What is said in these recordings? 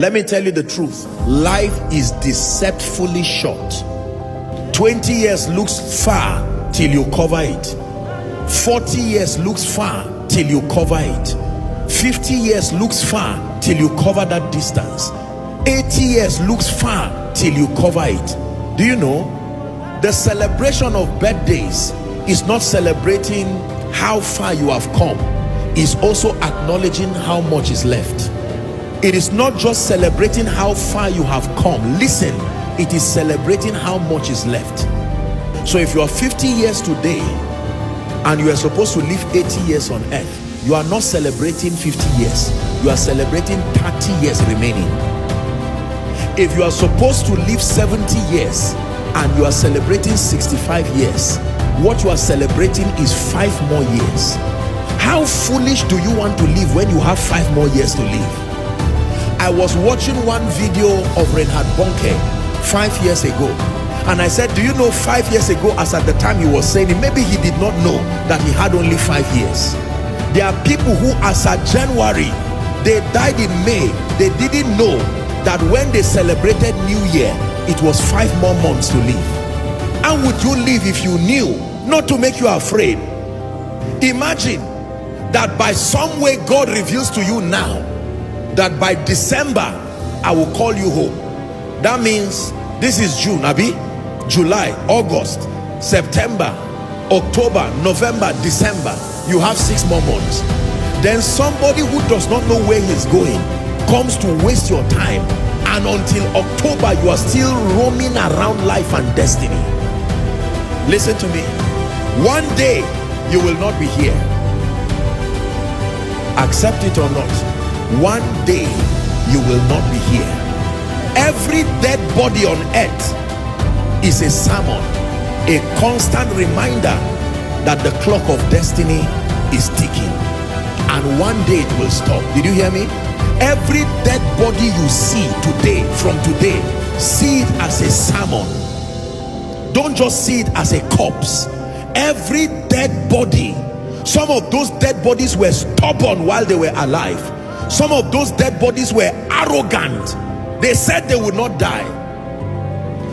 Let me tell you the truth. Life is deceptively short. 20 years looks far till you cover it. 40 years looks far till you cover it. 50 years looks far till you cover that distance. 80 years looks far till you cover it. Do you know, the celebration of birthdays is not celebrating how far you have come, it's also acknowledging how much is left. It is not just celebrating how far you have come. Listen, it is celebrating how much is left. So if you are 50 years today and you are supposed to live 80 years on earth, you are not celebrating 50 years, you are celebrating 30 years remaining. If you are supposed to live 70 years and you are celebrating 65 years, what you are celebrating is 5 more years. How foolish do you want to live when you have 5 more years to live? I was watching one video of Reinhard Bonnke 5 years ago, and I said, do you know 5 years ago, as at the time he was saying it, maybe he did not know that he had only 5 years. There are people who, as at January, they died in May, they didn't know that when they celebrated New Year, it was 5 more months to live. How would you live if you knew? Not to make you afraid. Imagine that by some way God reveals to you now that by December I will call you home. That means this is June, Abi, July, August, September, October, November, December. You have 6 more months. Then somebody who does not know where he's going comes to waste your time, and until October you are still roaming around life and destiny. Listen to me. One day you will not be here. Accept it or not, one day you will not be here. Every dead body on earth is a sermon, a constant reminder that the clock of destiny is ticking, and one day it will stop. Did you hear me? Every dead body you see today, from today, see it as a sermon. Don't just see it as a corpse. Every dead body, some of those dead bodies were stubborn while they were alive. Some of those dead bodies were arrogant. They said they would not die.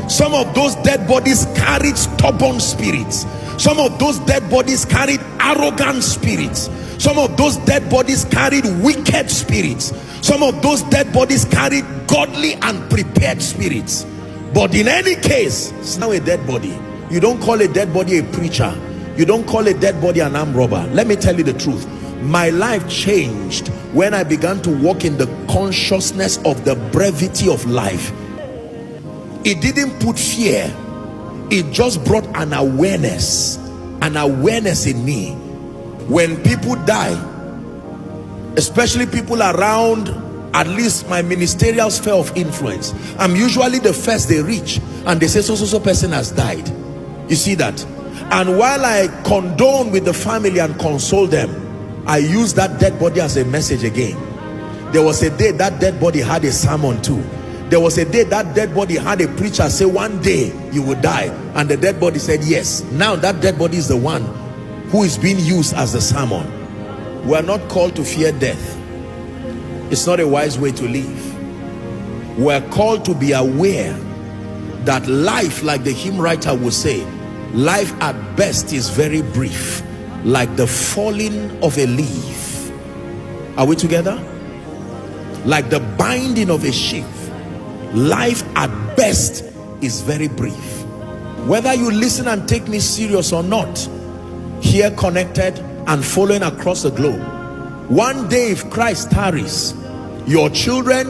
Some of those dead bodies carried stubborn spirits. Some of those dead bodies carried arrogant spirits. Some of those dead bodies carried wicked spirits. Some of those dead bodies carried godly and prepared spirits. But in any case, it's now a dead body. You don't call a dead body a preacher. You don't call a dead body an armed robber. Let me tell you the truth. My life changed when I began to walk in the consciousness of the brevity of life. It didn't put fear. It just brought an awareness in me. When people die, especially people around at least my ministerial sphere of influence, I'm usually the first they reach, and they say so person has died. You see that? And while I condone with the family and console them, I use that dead body as a message again. There was a day that dead body had a sermon too. There was a day that dead body had a preacher say, one day you will die, and the dead body said yes. Now that dead body is the one who is being used as the sermon. We are not called to fear death. It's not a wise way to live. We are called to be aware that life, like the hymn writer would say, life at best is very brief, like the falling of a leaf. Are we together? Like the binding of a sheaf. Life at best is very brief. Whether you listen and take me serious or not, here connected and following across the globe, one day if Christ tarries, your children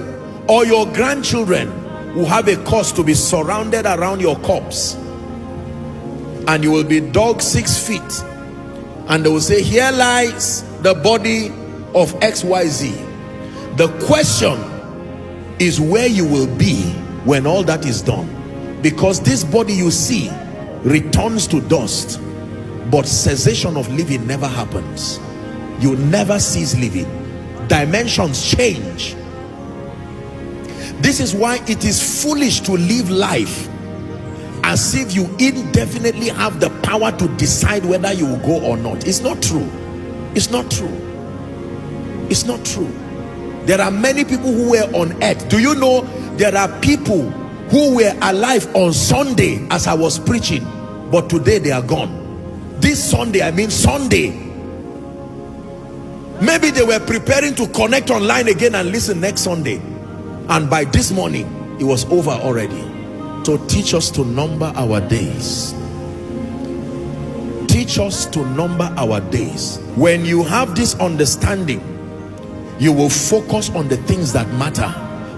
or your grandchildren will have a cause to be surrounded around your corpse, and you will be dug 6 feet, and they will say, here lies the body of XYZ. The question is where you will be when all that is done, because this body you see returns to dust, but cessation of living never happens. You never cease living. Dimensions change. This is why it is foolish to live life as if you indefinitely have the power to decide whether you will go or not. It's not true. It's not true. It's not true. There are many people who were on earth. Do you know there are people who were alive on Sunday as I was preaching, but today they are gone? This Sunday, I mean Sunday. Maybe they were preparing to connect online again and listen next Sunday, and by this morning it was over already. So teach us to number our days. Teach us to number our days. When you have this understanding, you will focus on the things that matter,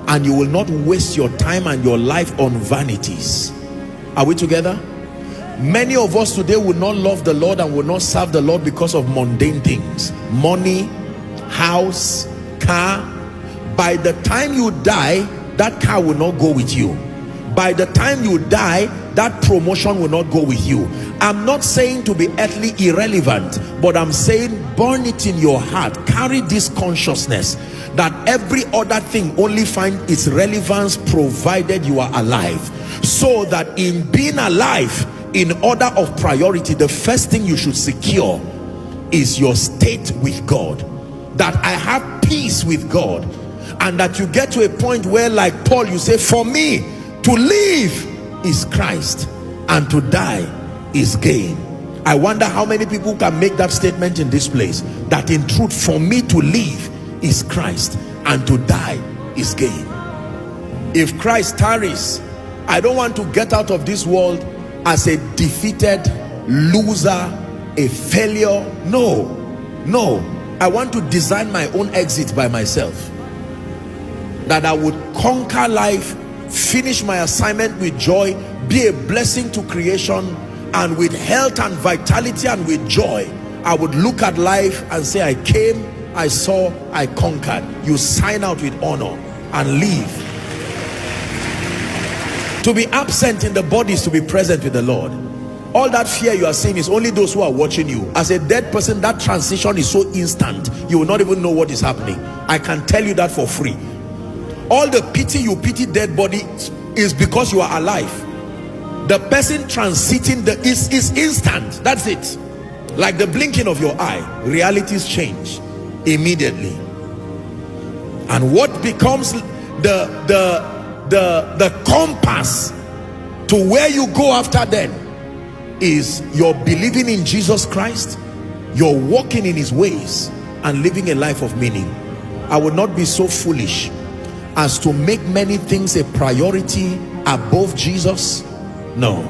and you will not waste your time and your life on vanities. Are we together? Many of us today will not love the Lord and will not serve the Lord because of mundane things. Money, house, car. By the time you die, that car will not go with you. By the time you die, that promotion will not go with you. I'm not saying to be earthly irrelevant, but I'm saying burn it in your heart. Carry this consciousness that every other thing only find its relevance provided you are alive. So that in being alive, in order of priority, the first thing you should secure is your state with God. That I have peace with God, and that you get to a point where, like Paul, you say, for me to live is Christ and to die is gain. I wonder how many people can make that statement in this place, that in truth, for me to live is Christ and to die is gain. If Christ tarries, I don't want to get out of this world as a defeated loser, a failure. No, I want to design my own exit by myself, that I would conquer life, finish my assignment with joy, be a blessing to creation, and with health and vitality and with joy, I would look at life and say, I came, I saw, I conquered. You sign out with honor and leave. To be absent in the body is to be present with the Lord. All that fear you are seeing is only those who are watching you. As a dead person, that transition is so instant, you will not even know what is happening. I can tell you that for free. All the pity you pity dead body is because you are alive. The person transiting is instant. That's it. Like the blinking of your eye, realities change immediately. And what becomes the compass to where you go after then is your believing in Jesus Christ, your walking in his ways, and living a life of meaning. I would not be so foolish as to make many things a priority above Jesus. No.